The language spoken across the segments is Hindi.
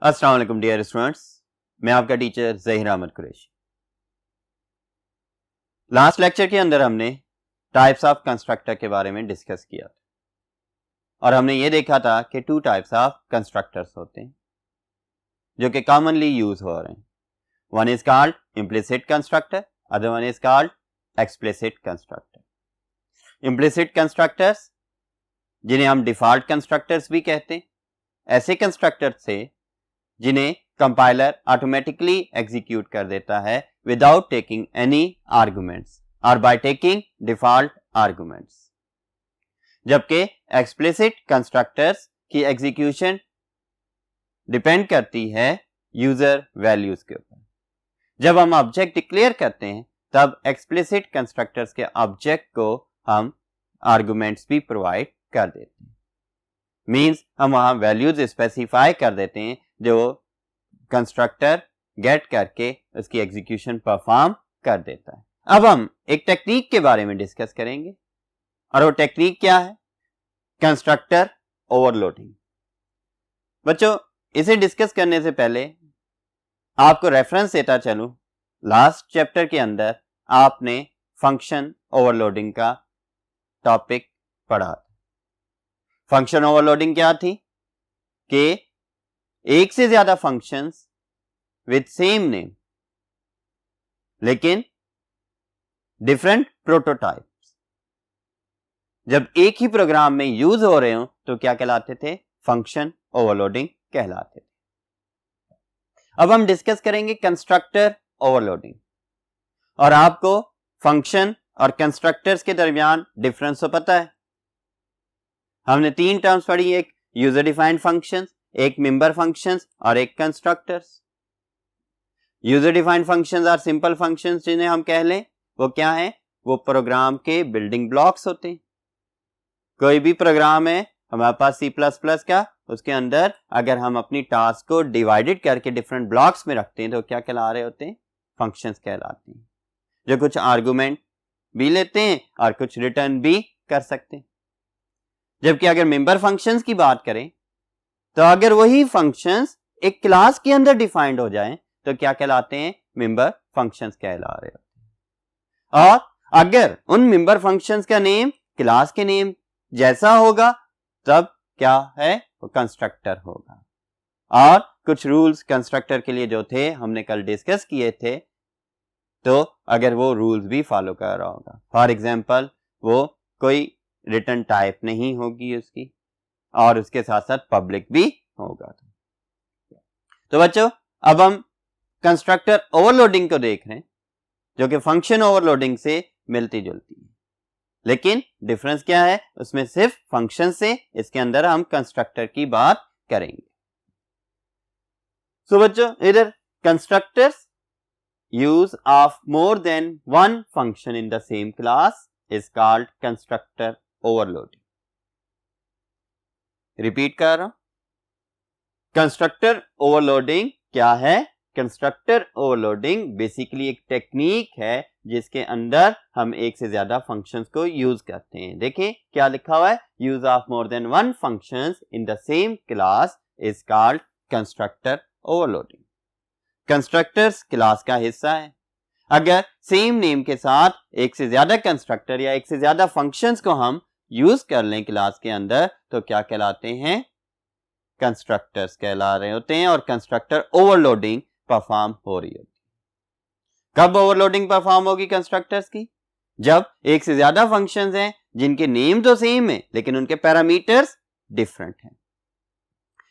अस्सलाम वालेकुम डियर स्टूडेंट्स, मैं आपका teacher Zaheer Ahmed Qureshi. Last lecture के अंदर हमने टाइप्स ऑफ कंस्ट्रक्टर के बारे में डिस्कस किया था और हमने ये देखा था कि टू टाइप्स ऑफ कंस्ट्रक्टर्स होते हैं जो कि कॉमनली यूज हो रहे हैं। One is called implicit constructor, other one is called explicit constructor. Implicit constructors जिन्हें हम डिफॉल्ट कंस्ट्रक्टर्स भी कहते हैं, ऐसे कंस्ट्रक्टर से जिन्हें कंपाइलर ऑटोमेटिकली एग्जीक्यूट कर देता है विदाउट टेकिंग एनी आर्गुमेंट्स और बाय टेकिंग डिफॉल्ट आर्गुमेंट्स। जबकि एक्सप्लिसिट कंस्ट्रक्टर्स की एग्जीक्यूशन डिपेंड करती है यूजर वैल्यूज के ऊपर। जब हम ऑब्जेक्ट डिक्लेयर करते हैं तब एक्सप्लिसिट कंस्ट्रक्टर्स के ऑब्जेक्ट को हम आर्गुमेंट्स भी प्रोवाइड कर देते हैं। मींस हम वहां वैल्यूज स्पेसिफाई कर देते हैं जो कंस्ट्रक्टर गेट करके उसकी एग्जीक्यूशन परफॉर्म कर देता है। अब हम एक टेक्निक के बारे में डिस्कस करेंगे और वो टेक्निक क्या है? Constructor overloading. बच्चों, इसे डिस्कस करने से पहले आपको रेफरेंस देता चलूं, लास्ट चैप्टर के अंदर आपने फंक्शन ओवरलोडिंग का टॉपिक पढ़ा था। फंक्शन ओवरलोडिंग क्या थी कि एक से ज्यादा फंक्शंस विद सेम नेम लेकिन डिफरेंट प्रोटोटाइप्स जब एक ही प्रोग्राम में यूज हो रहे हो तो क्या कहलाते थे? फंक्शन ओवरलोडिंग कहलाते थे। अब हम डिस्कस करेंगे कंस्ट्रक्टर ओवरलोडिंग और आपको फंक्शन और कंस्ट्रक्टर्स के दरमियान डिफरेंस तो पता है। हमने तीन टर्म्स पढ़ी, एक यूजर डिफाइंड फंक्शंस, एक मेंबर फंक्शंस और एक कंस्ट्रक्टर्स। यूजर डिफाइंड फंक्शंस और सिंपल फंक्शंस जिन्हें हम कह लें, वो क्या है? वो प्रोग्राम के बिल्डिंग ब्लॉक्स होते हैं। कोई भी प्रोग्राम है हमारे पास C++ का, उसके अंदर अगर हम अपनी टास्क को डिवाइडेड करके डिफरेंट ब्लॉक्स में रखते हैं तो क्या कहला रहे होते हैं? फंक्शंस कहलाते हैं, जो कुछ आर्गुमेंट भी लेते हैं और कुछ रिटर्न भी कर सकते हैं। जबकि अगर मेंबर फंक्शंस की बात करें तो अगर वही फंक्शंस एक क्लास के अंदर डिफाइंड हो जाएं तो क्या कहलाते हैं? मेंबर फंक्शंस कहला रहे होते हैं। और अगर उन मेंबर फंक्शंस का नेम क्लास के नेम जैसा होगा तब क्या है? वो कंस्ट्रक्टर होगा। और कुछ रूल्स कंस्ट्रक्टर के लिए जो थे हमने कल डिस्कस किए थे, तो अगर वो रूल्स भी फॉलो कर रहा होगा, फॉर एग्जांपल वो कोई रिटर्न टाइप नहीं होगी उसकी और उसके साथ साथ पब्लिक भी होगा। तो बच्चों, अब हम कंस्ट्रक्टर ओवरलोडिंग को देख रहे हैं जो कि फंक्शन ओवरलोडिंग से मिलती जुलती है, लेकिन डिफरेंस क्या है? उसमें सिर्फ फंक्शन से, इसके अंदर हम कंस्ट्रक्टर की बात करेंगे। सो बच्चों, इधर constructors use of more than one function in the same class is called constructor overloading. Repeat कर रहा हूं, कंस्ट्रक्टर ओवरलोडिंग क्या है? कंस्ट्रक्टर ओवरलोडिंग बेसिकली एक टेक्निक है जिसके अंदर हम एक से ज्यादा फंक्शंस को यूज करते हैं। देखिए क्या लिखा हुआ है, use of more than one functions in the same class is called constructor overloading. Constructors class का हिस्सा है। अगर सेम नेम के साथ एक से ज्यादा कंस्ट्रक्टर या एक से ज्यादा फंक्शंस को हम यूज कर लें क्लास के अंदर तो क्या कहलाते हैं? कंस्ट्रक्टर्स कहला रहे होते हैं और कंस्ट्रक्टर ओवरलोडिंग परफॉर्म हो रही होती है। कब ओवरलोडिंग परफॉर्म होगी कंस्ट्रक्टर्स की? जब एक से ज्यादा फंक्शंस हैं जिनके नेम तो सेम है लेकिन उनके पैरामीटर्स डिफरेंट हैं।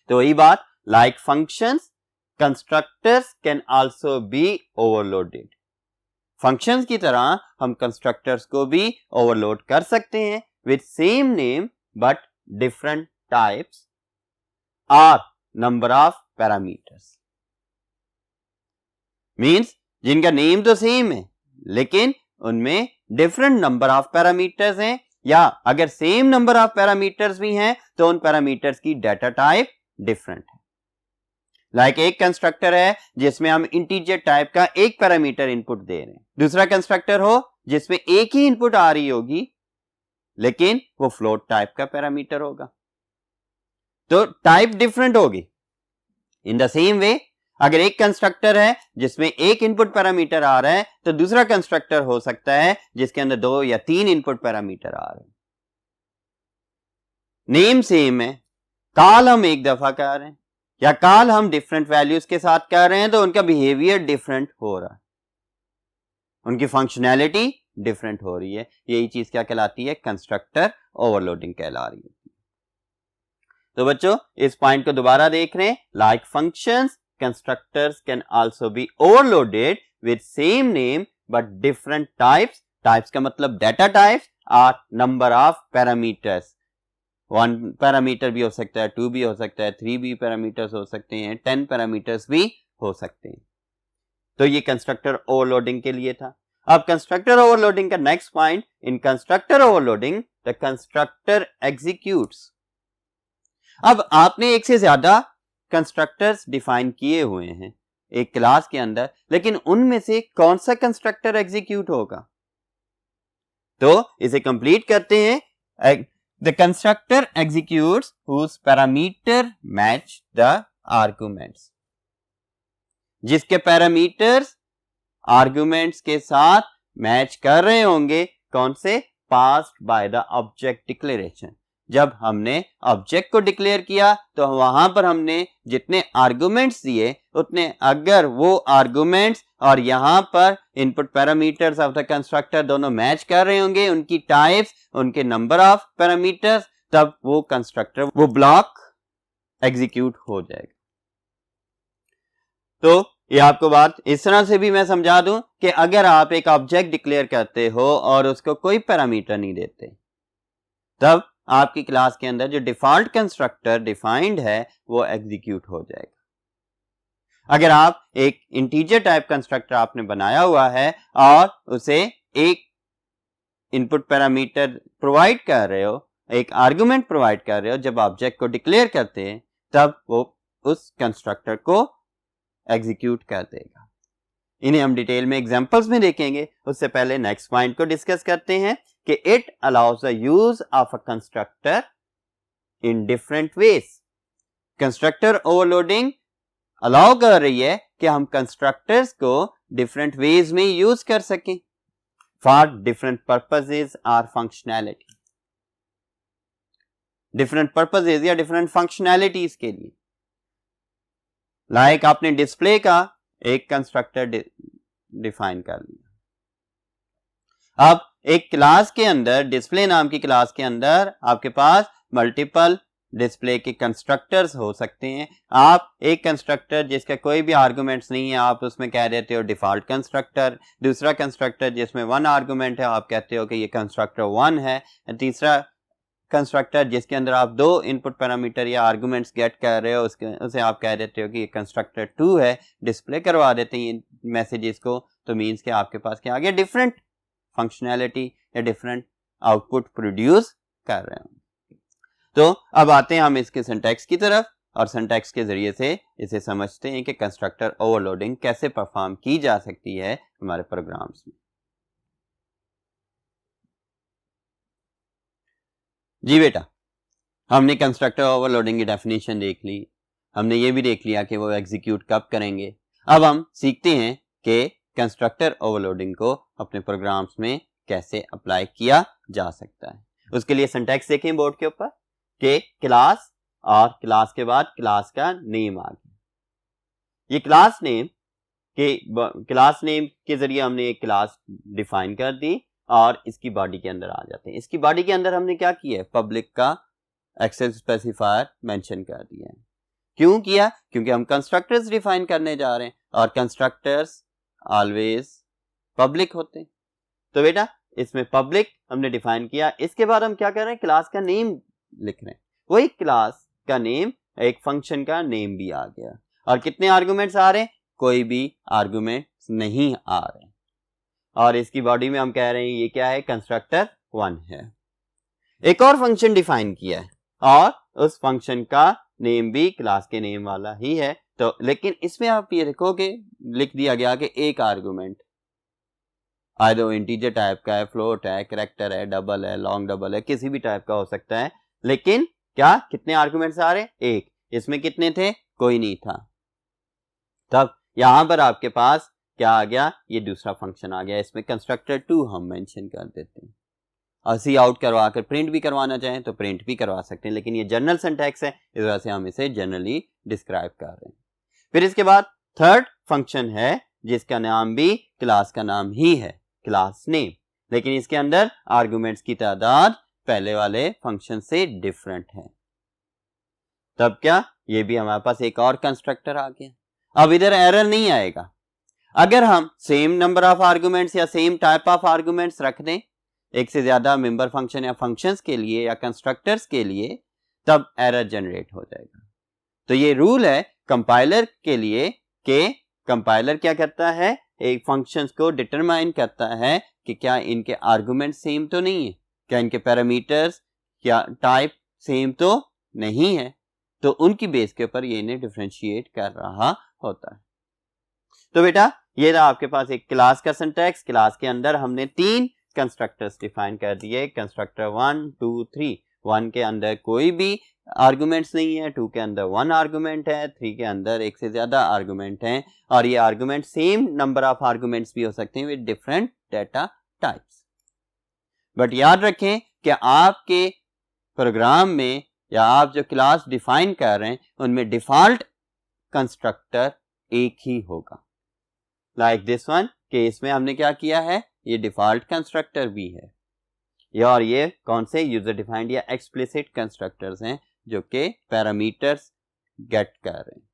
तो वही बात, like functions constructors can also be overloaded. Functions की तरह हम कंस्ट्रक्टर्स को भी ओवरलोड कर सकते हैं with same name but different types और नंबर ऑफ पैरामीटर्स। मींस जिनका नेम तो सेम है लेकिन उनमें डिफरेंट नंबर ऑफ पैरामीटर्स हैं, या अगर सेम नंबर ऑफ पैरामीटर्स भी हैं तो उन पैरामीटर्स की डाटा टाइप डिफरेंट है। लाइक एक कंस्ट्रक्टर है जिसमें हम इंटीजर टाइप का एक पैरामीटर इनपुट दे रहे हैं, दूसरा कंस्ट्रक्टर हो जिसमें एक ही इनपुट आ रही होगी लेकिन वो फ्लोट टाइप का पैरामीटर होगा, तो टाइप डिफरेंट होगी। इन द सेम वे अगर एक कंस्ट्रक्टर है जिसमें एक इनपुट पैरामीटर आ रहा है तो दूसरा कंस्ट्रक्टर हो सकता है जिसके अंदर 2 या 3 इनपुट पैरामीटर आ रहे हैं। नेम सेम है, कॉल हम एक दफा कर रहे हैं या कॉल हम डिफरेंट वैल्यूज के साथ कर रहे हैं तो उनका बिहेवियर डिफरेंट हो रहा है, उनकी फंक्शनैलिटी डिफरेंट हो रही है। यही चीज क्या कहलाती है? कंस्ट्रक्टर ओवरलोडिंग कहला रही है। तो बच्चों इस पॉइंट को दोबारा देख रहे हैं, like functions constructors can also be overloaded with same name but different types. Types का मतलब डाटा टाइप्स और नंबर ऑफ पैरामीटर्स। 1 पैरामीटर भी हो सकता है, 2 भी हो सकता है, 3 भी पैरामीटर्स हो सकते हैं, 10 पैरामीटर्स भी हो सकते हैं। तो ये कंस्ट्रक्टर ओवरलोडिंग के लिए था। अब कंस्ट्रक्टर ओवरलोडिंग का next point, in constructor overloading the constructor executes. अब आपने एक से ज्यादा कंस्ट्रक्टर्स डिफाइन किए हुए हैं एक क्लास के अंदर, लेकिन उनमें से कौन सा कंस्ट्रक्टर एग्जीक्यूट होगा? तो इसे कंप्लीट करते हैं। The constructor executes whose parameter match the arguments. जिसके पैरामीटर्स आर्गुमेंट्स के साथ मैच कर रहे होंगे, कौन से? Passed by the object declaration. जब हमने ऑब्जेक्ट को डिक्लेयर किया तो वहां पर हमने जितने आर्गुमेंट्स दिए उतने, अगर वो आर्गुमेंट्स और यहां पर input parameters of the constructor दोनों मैच कर रहे होंगे, उनकी टाइप्स, उनके नंबर ऑफ पैरामीटर्स, तब वो कंस्ट्रक्टर, वो ब्लॉक एग्जीक्यूट हो जाएगा। तो ये आपको बात इस तरह से भी मैं समझा दूं कि अगर आप एक ऑब्जेक्ट डिक्लेयर करते हो और उसको कोई पैरामीटर नहीं देते, तब आपकी क्लास के अंदर जो डिफॉल्ट कंस्ट्रक्टर डिफाइंड है वो एग्जीक्यूट हो जाएगा। अगर आप एक इंटीजर टाइप कंस्ट्रक्टर आपने बनाया हुआ है और उसे एक इनपुट पैरामीटर प्रोवाइड कर रहे हो, एक आर्गुमेंट प्रोवाइड कर रहे हो, जब ऑब्जेक्ट को डिक्लेयर करते हैं तब वो उस कंस्ट्रक्टर को एग्जीक्यूट कर देगा। इन्हें हम डिटेल में एग्जांपल्स में देखेंगे। उससे पहले नेक्स्ट पॉइंट को डिस्कस करते हैं कि it allows the use of a constructor in different ways. Constructor overloading allow कर रही है कि हम कंस्ट्रक्टर्स को डिफरेंट वेज में यूज कर सकें फॉर डिफरेंट पर्पसेस और फंक्शनैलिटी। डिफरेंट पर्पसेस या डिफरेंट फंक्शनैलिटीज के लिए। लाइक आपने डिस्प्ले का एक कंस्ट्रक्टर डिफाइन कर लिया। अब एक क्लास के अंदर, डिस्प्ले नाम की क्लास के अंदर आपके पास मल्टीपल डिस्प्ले के कंस्ट्रक्टर्स हो सकते हैं। आप एक कंस्ट्रक्टर जिसका कोई भी आर्गुमेंट्स नहीं है, आप उसमें कह देते हो डिफॉल्ट कंस्ट्रक्टर। दूसरा कंस्ट्रक्टर जिसमें 1 आर्गुमेंट है, आप कहते हो कि ये कंस्ट्रक्टर 1 है। तीसरा कंस्ट्रक्टर जिसके अंदर आप 2 इनपुट पैरामीटर या आर्गुमेंट्स गेट कर रहे हो, उसे आप कह देते हो कि ये कंस्ट्रक्टर 2 है। डिस्प्ले करवा देते हैं मैसेजेस को, तो मीन्स कि आपके पास क्या आ गया? डिफरेंट फंक्शनैलिटी या डिफरेंट आउटपुट प्रोड्यूस कर रहे हो। तो अब आते हैं हम इसके सिंटैक्स की तरफ और सिंटैक्स के जरिए से इसे समझते हैं कि कंस्ट्रक्टर ओवरलोडिंग कैसे परफॉर्म की जा सकती है हमारे प्रोग्राम्स में। जी बेटा, हमने कंस्ट्रक्टर ओवरलोडिंग की डेफिनेशन देख ली, हमने ये भी देख लिया कि वो एग्जीक्यूट कब करेंगे। अब हम सीखते हैं कि कंस्ट्रक्टर ओवरलोडिंग को अपने प्रोग्राम्स में कैसे अप्लाई किया जा सकता है। उसके लिए सिंटैक्स देखें बोर्ड के ऊपर कि क्लास और क्लास के बाद क्लास का नेम आ गया। ये क्लास नेम के जरिए हमने एक क्लास डिफाइन कर दी और इसकी बॉडी के अंदर आ जाते हैं। इसकी बॉडी के अंदर हमने क्या किया है? पब्लिक का एक्सेस स्पेसिफायर मेंशन कर दिया है। क्यों किया? क्योंकि हम कंस्ट्रक्टर्स डिफाइन करने जा रहे हैं और कंस्ट्रक्टर्स ऑलवेज पब्लिक होते हैं। तो बेटा इसमें पब्लिक हमने डिफाइन किया। इसके बाद हम क्या कर रहे हैं? क्लास का नेम लिख रहे हैं। वही क्लास का नेम, एक फंक्शन का नेम भी आ गया। और कितने आर्गुमेंट्स आ रहे हैं? कोई भी आर्गुमेंट्स नहीं आ रहे। और इसकी बॉडी में हम कह रहे हैं ये क्या है? कंस्ट्रक्टर 1 है। एक और फंक्शन डिफाइन किया है और उस फंक्शन का नेम भी क्लास के नेम वाला ही है। तो लेकिन इसमें आप ये देखोगे लिख दिया गया कि एक आर्गुमेंट आइदर इंटीजर टाइप का है, फ्लोट है, कैरेक्टर है, डबल है, लॉन्ग डबल है, किसी भी टाइप का हो सकता है। लेकिन क्या कितने आर्गुमेंट्स आ रहे? एक। इसमें कितने थे? कोई नहीं था। तब यहां पर आपके पास क्या आ गया, ये दूसरा फंक्शन आ गया, इसमें कंस्ट्रक्टर 2 हम मेंशन कर देते हैं। और सी आउट करवा कर प्रिंट भी करवाना चाहें तो प्रिंट भी करवा सकते हैं, लेकिन ये जनरल सिंटैक्स है, इस वजह से हम इसे जनरली डिस्क्राइब कर रहे हैं। फिर इसके बाद थर्ड फंक्शन है जिसका नाम भी क्लास का नाम ही है, क्लास नेम, लेकिन इसके अंदर आर्गुमेंट्स की तादाद पहले वाले फंक्शन से डिफरेंट है। तब क्या, ये भी हमारे पास एक और कंस्ट्रक्टर आ गया। अब इधर एरर नहीं आएगा अगर हम सेम नंबर ऑफ आर्गुमेंट्स या सेम टाइप ऑफ आर्गुमेंट्स रख दें एक से ज्यादा मेंबर फंक्शन या फंक्शंस के लिए या कंस्ट्रक्टर्स के लिए, तब एरर जनरेट हो जाएगा। तो ये रूल है कंपाइलर के लिए कि कंपाइलर क्या करता है, एक फंक्शंस को डिटरमाइन करता है कि क्या इनके आर्गुमेंट सेम तो नहीं है, क्या इनके पैरामीटर्स क्या टाइप सेम तो नहीं है, तो उनकी बेस के ऊपर ये इन्हें डिफरेंशिएट कर रहा होता है। तो बेटा ये रहा आपके पास एक क्लास का सिंटैक्स। क्लास के अंदर हमने 3 कंस्ट्रक्टर्स डिफाइन कर दिए, कंस्ट्रक्टर 1 2 3। 1 के अंदर कोई भी आर्गुमेंट्स नहीं है, 2 के अंदर 1 आर्गुमेंट है, 3 के अंदर एक से ज्यादा आर्गुमेंट हैं, और ये argument same number of arguments भी हो सकते हैं with different data types. But याद रखें कि आपके प्रोग्राम में या आप जो क्लास डिफाइन कर रहे हैं उनमें डिफॉल्ट कंस्ट्रक्टर एक ही होगा, लाइक दिस वन, कि इसमें हमने क्या किया है, ये डिफॉल्ट कंस्ट्रक्टर भी है, और ये कौन से यूजर डिफाइंड या एक्सप्लिसिट कंस्ट्रक्टर्स हैं जो कि पैरामीटर्स गेट कर रहे हैं।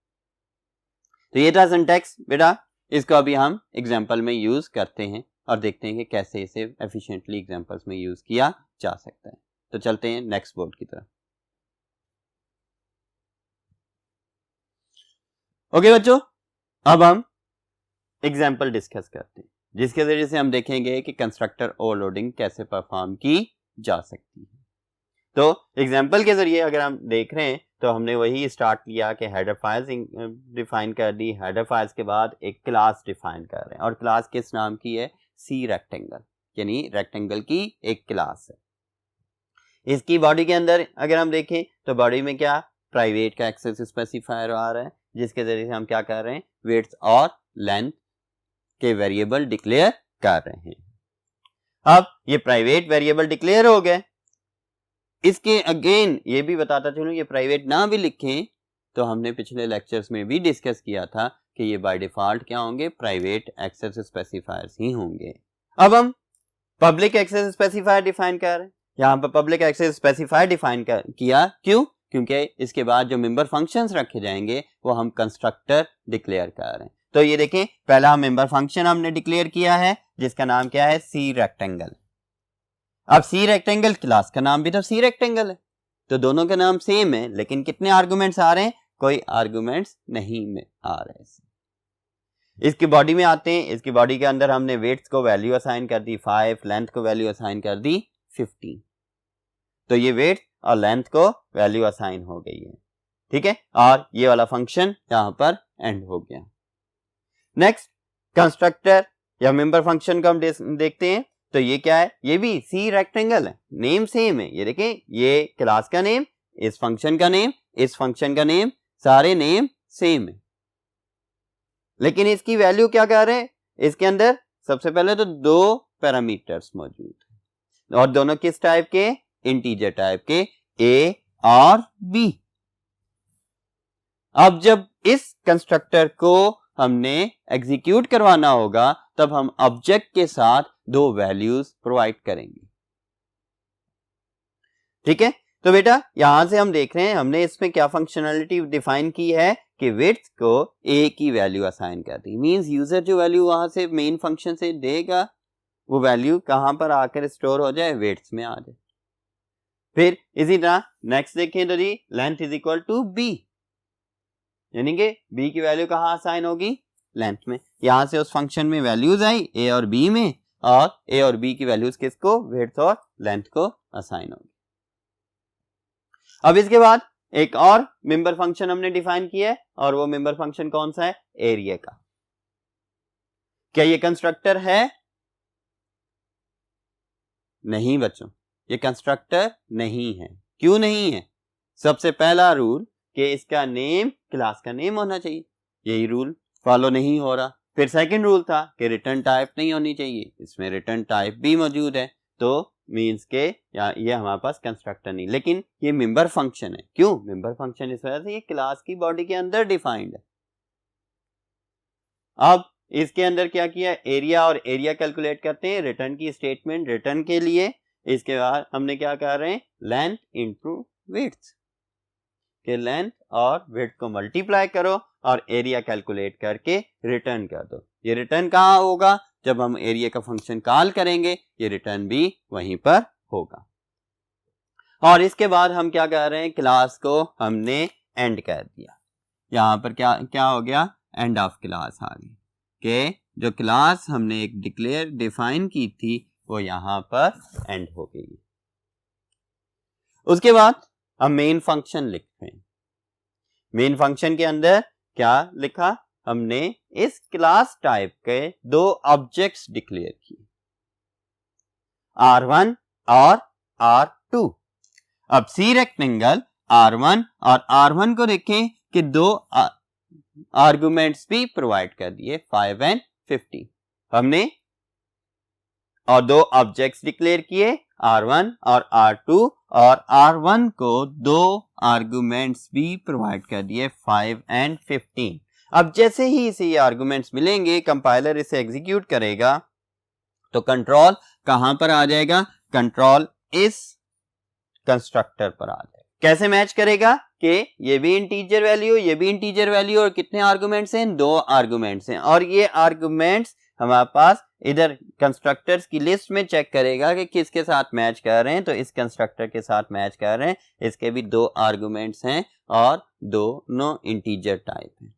तो ये था सिंटैक्स बेटा, इसको अभी हम एग्जांपल में यूज करते हैं और देखते हैं कि कैसे इसे एफिशिएंटली एग्जांपल्स में यूज किया जा सकता है। तो चलते हैं नेक्स्ट बोर्ड की तरफ। ओके बच्चों, अब हम एग्जाम्पल डिस्कस करते हैं जिसके जरिए से हम देखेंगे कि कंस्ट्रक्टर ओवरलोडिंग कैसे परफॉर्म की जा सकती है। तो एग्जाम्पल के जरिए अगर हम देख रहे हैं तो हमने वही स्टार्ट किया कि हेडर फाइल्स डिफाइन कर दी, हेडर फाइल्स के बाद एक क्लास डिफाइन कर रहे हैं, और क्लास किस नाम की है, सी रेक्टेंगल, यानी रेक्टेंगल की एक क्लास है। इसकी बॉडी के अंदर अगर हम देखें तो बॉडी में क्या, प्राइवेट का एक्सेस स्पेसिफायर आ रहा है जिसके जरिए से हम क्या कर रहे हैं, विड्थ और लेंथ के वेरिएबल डिक्लेयर कर रहे हैं। अब ये प्राइवेट वेरिएबल डिक्लेयर हो गए। इसके अगेन ये भी बताता चलूं, ये प्राइवेट ना भी लिखें तो हमने पिछले लेक्चर्स में भी डिस्कस किया था कि ये बाय डिफॉल्ट क्या होंगे, प्राइवेट एक्सेस स्पेसिफायर्स ही होंगे। अब हम पब्लिक एक्सेस स्पेसिफायर डिफाइन कर रहे हैं। यहाँ पर पब्लिक एक्सेस स्पेसिफायर डिफाइन किया, क्यों, क्योंकि इसके बाद जो मेंबर फंक्शंस रखे जाएंगे वो हम कंस्ट्रक्टर डिक्लेयर कर रहे हैं। तो ये देखें, पहला मेंबर फंक्शन हमने डिक्लेयर किया है जिसका नाम क्या है, सी रेक्टेंगल। अब सी रेक्टेंगल क्लास का नाम भी तो सी रेक्टेंगल है, तो दोनों के नाम सेम है, लेकिन कितने आर्गुमेंट्स आ रहे हैं, कोई आर्गुमेंट्स नहीं में आ रहे हैं। इसकी बॉडी में आते हैं। इसकी बॉडी के अंदर हमने वेट्स को वैल्यू असाइन कर दी 5, लेंथ को वैल्यू असाइन कर दी 15। तो ये वेट और लेंथ को वैल्यू असाइन हो गई है, ठीक है, और ये वाला फंक्शन यहां पर एंड हो गया। नेक्स्ट कंस्ट्रक्टर या मेंबर फंक्शन को हम देखते हैं। तो ये क्या है, ये भी सी रेक्टेंगल है, नेम सेम है। ये देखें, ये क्लास का नेम, इस फंक्शन का नेम, इस फंक्शन का नेम, सारे नेम सेम है, लेकिन इसकी वैल्यू क्या कर रहे हैं, इसके अंदर सबसे पहले तो 2 पैरामीटर्स मौजूद है, और दोनों किस टाइप के, इंटीजर टाइप के, ए और बी। अब जब इस कंस्ट्रक्टर को हमने एग्जीक्यूट करवाना होगा तब हम ऑब्जेक्ट के साथ 2 वैल्यूज प्रोवाइड करेंगे, ठीक है। तो बेटा यहां से हम देख रहे हैं हमने इसमें क्या फंक्शनैलिटी डिफाइन की है कि विड्थ को ए की वैल्यू असाइन कर दी। मींस यूजर जो वैल्यू वहां से मेन फंक्शन से देगा वो वैल्यू कहां पर आकर स्टोर हो जाए, विड्थ में आ जाए। फिर इसी तरह नेक्स्ट देखें तो जी length is equal to B, यानी कि बी की वैल्यू कहां असाइन होगी, लेंथ में। यहां से उस फंक्शन में वैल्यूज आई ए और बी में, और ए और बी की वैल्यूज किसको, विड्थ और लेंथ को असाइन होगी। अब इसके बाद एक और मेंबर फंक्शन हमने डिफाइन किया है, और वो मेंबर फंक्शन कौन सा है, एरिया का। क्या ये कंस्ट्रक्टर है, नहीं बच्चों, ये कंस्ट्रक्टर नहीं है। क्यों नहीं है, सबसे पहला रूल कि इसका नेम क्लास का नेम होना चाहिए, यही रूल फॉलो नहीं हो रहा। फिर सेकंड रूल था कि रिटर्न टाइप नहीं होनी चाहिए, इसमें रिटर्न टाइप भी मौजूद है, तो मीन्स के या ये हमारे पास कंस्ट्रक्टर नहीं, लेकिन ये मेंबर फंक्शन है। क्यों मेंबर फंक्शन? इस वजह से ये क्लास की बॉडी के अंदर डिफाइंड है। अब इसके अंदर क्या किया, एरिया और एरिया कैलकुलेट करते हैं रिटर्न की स्टेटमेंट रिटर्न के लिए। इसके बाद हमने क्या कर रहे हैं, लेंथ इनटू विड्थ, के लेंथ और विड्थ को मल्टीप्लाई करो और एरिया कैलकुलेट करके रिटर्न कर दो। ये रिटर्न कहाँ होगा, जब हम एरिया का फंक्शन कॉल करेंगे ये रिटर्न भी वहीं पर होगा। और इसके बाद हम क्या कर रहे हैं, क्लास को हमने एंड कर दिया। यहाँ पर क्या क्या हो गया, एंड ऑफ क्लास आ गई, कि जो क्लास हमने एक डिफाइन की थी वो यहाँ पर एंड हो गई। उसके बाद हम मेन फंक्शन लिख रहे हैं। मेन फंक्शन के अंदर क्या लिखा हमने, इस क्लास टाइप के दो ऑब्जेक्ट्स डिक्लेयर किए, R1 और R2। अब सी रेक्टेंगल R1 और R1 को देखें कि दो आर्गुमेंट्स भी प्रोवाइड कर दिए 5 एंड 15 हमने, और दो ऑब्जेक्ट्स डिक्लेयर किए R1 और R2, और R1 को दो आर्गुमेंट्स भी प्रोवाइड कर दिए 5 एंड 15। अब जैसे ही इसे ये आर्गुमेंट्स मिलेंगे, कंपाइलर इसे एग्जीक्यूट करेगा तो कंट्रोल कहां पर आ जाएगा, कंट्रोल इस कंस्ट्रक्टर पर आ जाएगा। कैसे मैच करेगा कि ये भी इंटीजर वैल्यू, ये भी इंटीजर वैल्यू, और कितने आर्गुमेंट्स हैं, दो आर्गुमेंट्स हैं, और ये आर्गुमेंट्स हमारे पास इधर कंस्ट्रक्टर्स की लिस्ट में चेक करेगा कि किसके साथ मैच कर रहे हैं, तो इस कंस्ट्रक्टर के साथ मैच कर रहे हैं, इसके भी दो आर्गुमेंट्स हैं और दोनों इंटीजर टाइप हैं।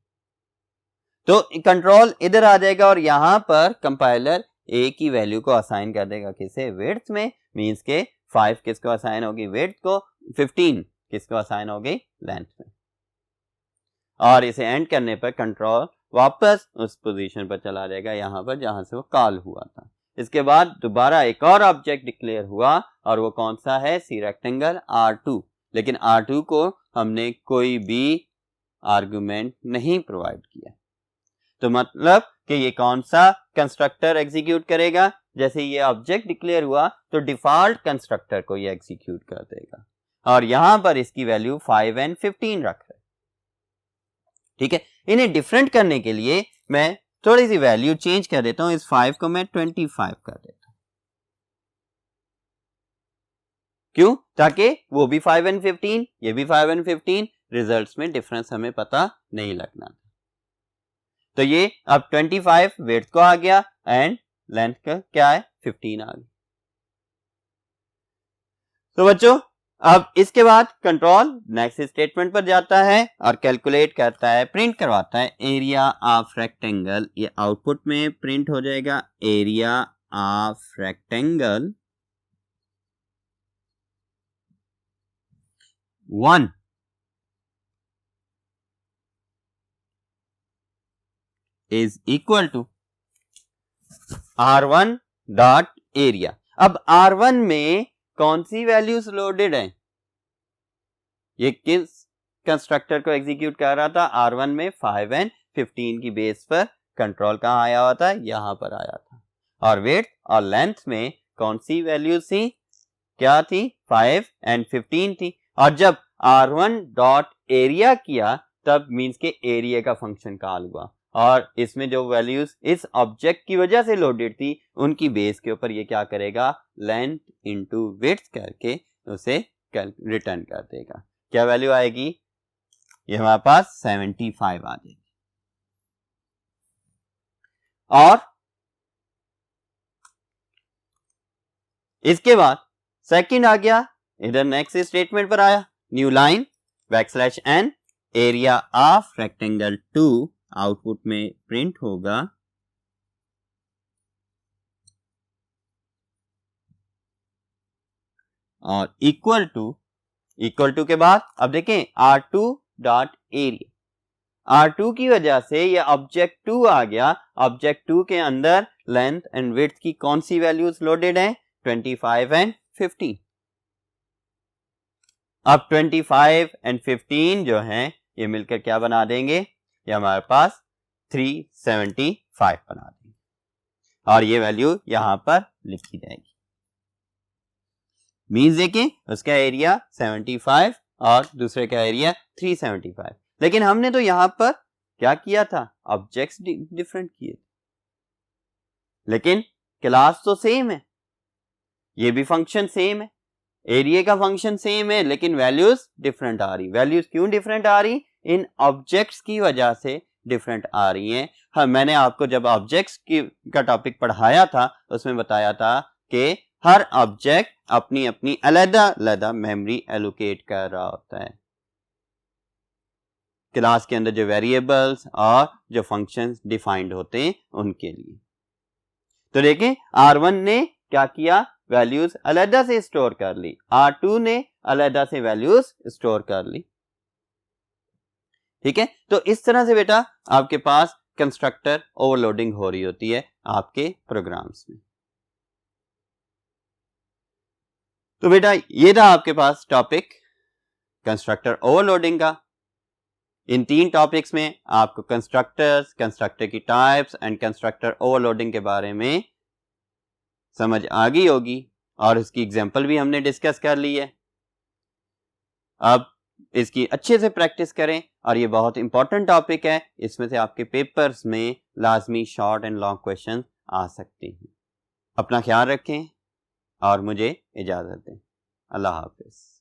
तो कंट्रोल इधर आ जाएगा और यहां पर कंपाइलर ए की वैल्यू को असाइन कर देगा किसे, विड्थ में, मींस के 5 किसको असाइन होगी, विड्थ को, 15 किसको असाइन होगी, लेंथ में। और इसे एंड करने पर कंट्रोल वापस उस पोजीशन पर चला जाएगा यहां पर जहां से वो कॉल हुआ था। इसके बाद दोबारा एक और ऑब्जेक्ट डिक्लेयर हुआ और वो कौन सा है, सी रेक्टेंगल R2, लेकिन R2 को हमने कोई भी आर्गुमेंट नहीं प्रोवाइड किया। तो मतलब कि ये कौन सा कंस्ट्रक्टर एग्जीक्यूट करेगा, जैसे ये ऑब्जेक्ट डिक्लेयर हुआ तो डिफॉल्ट कंस्ट्रक्टर को ये एग्जीक्यूट कर देगा, और यहां पर इसकी वैल्यू 5 एंड 15 रख रहे। ठीक है, इन्हें डिफरेंट करने के लिए मैं थोड़ी सी वैल्यू चेंज कर देता हूं, इस 5 को मैं 25 कर देता हूं। क्यों, ताकि वो भी 5 एंड 15, ये भी 5 एंड 15, रिजल्ट्स में डिफरेंस हमें पता नहीं लगना था। तो ये अब 25 विड्थ को आ गया एंड लेंथ का क्या है, 15 आ गया। तो बच्चों अब इसके बाद कंट्रोल नेक्स्ट स्टेटमेंट पर जाता है और कैलकुलेट करता है, प्रिंट करवाता है एरिया ऑफ रेक्टेंगल। ये आउटपुट में प्रिंट हो जाएगा, area of rectangle 1 is equal to R1 dot area. अब R1 में कौन सी वैल्यूज लोडेड है, ये किस कंस्ट्रक्टर को एग्जीक्यूट कर रहा था, R1 में 5 एंड 15 की बेस पर कंट्रोल कहां आया हुआ था, यहां पर आया था। और विड्थ और लेंथ में कौन सी वैल्यूज थी, क्या थी, 5 एंड 15 थी। और जब R1 डॉट एरिया किया तब मींस के एरिया का फंक्शन कॉल हुआ, और इसमें जो वैल्यूज इस ऑब्जेक्ट की वजह से लोडेड थी उनकी बेस के ऊपर ये क्या करेगा, लेंथ इनटू विड्थ करके उसे रिटर्न कर देगा। क्या वैल्यू आएगी, ये हमारे पास 75 आ जाएगी। और इसके बाद सेकंड आ गया, इधर नेक्स्ट स्टेटमेंट पर आया, new line \n area of rectangle 2 output में प्रिंट होगा और इक्वल टू के बाद अब देखें R2 डॉट एरिया, R2 की वजह से ये ऑब्जेक्ट 2 आ गया। ऑब्जेक्ट 2 के अंदर लेंथ एंड विड्थ की कौन सी वैल्यूज लोडेड हैं, 25 एंड 15। अब 25 एंड 15 जो हैं ये मिलकर क्या बना देंगे, ये हमारे पास 375 बना देंगे और ये वैल्यू यहां पर लिखी जाएगी। मीन्स देखें उसका एरिया 75 और दूसरे का एरिया 375, लेकिन हमने तो यहां पर क्या किया था, ऑब्जेक्ट्स डिफरेंट किए थे, लेकिन क्लास तो सेम है, ये भी फंक्शन सेम है, एरिया का फंक्शन सेम है, लेकिन वैल्यूज डिफरेंट आ रही। वैल्यूज क्यों डिफरेंट आ रही? इन ऑब्जेक्ट्स की वजह से डिफरेंट आ रही हैं। हाँ, मैंने आपको जब ऑब्जेक्ट्स का टॉपिक पढ़ाया था उसमें बताया था कि हर ऑब्जेक्ट अपनी अपनी अलग-अलग मेमोरी एलोकेट कर रहा होता है, क्लास के अंदर जो वेरिएबल्स और जो फंक्शंस डिफाइंड होते हैं उनके लिए। तो देखें R1 ने क्या किया, वैल्यूज अलग से स्टोर कर ली, R2 ने अलग से वैल्यूज स्टोर कर ली। ठीक है, तो इस तरह से बेटा आपके पास कंस्ट्रक्टर ओवरलोडिंग हो रही होती है आपके प्रोग्राम्स में। तो बेटा ये था आपके पास टॉपिक कंस्ट्रक्टर ओवरलोडिंग का। इन 3 टॉपिक्स में आपको कंस्ट्रक्टर्स, कंस्ट्रक्टर की टाइप्स एंड कंस्ट्रक्टर ओवरलोडिंग के बारे में समझ आ गई होगी और इसकी एग्जांपल भी हमने डिस्कस कर ली है। अब इसकी अच्छे से प्रैक्टिस करें और ये बहुत इंपॉर्टेंट टॉपिक है, इसमें से आपके पेपर्स में लाजमी शॉर्ट एंड लॉन्ग क्वेश्चन आ सकते हैं। अपना ख्याल रखें और मुझे इजाज़त दें। अल्लाह हाफिज़।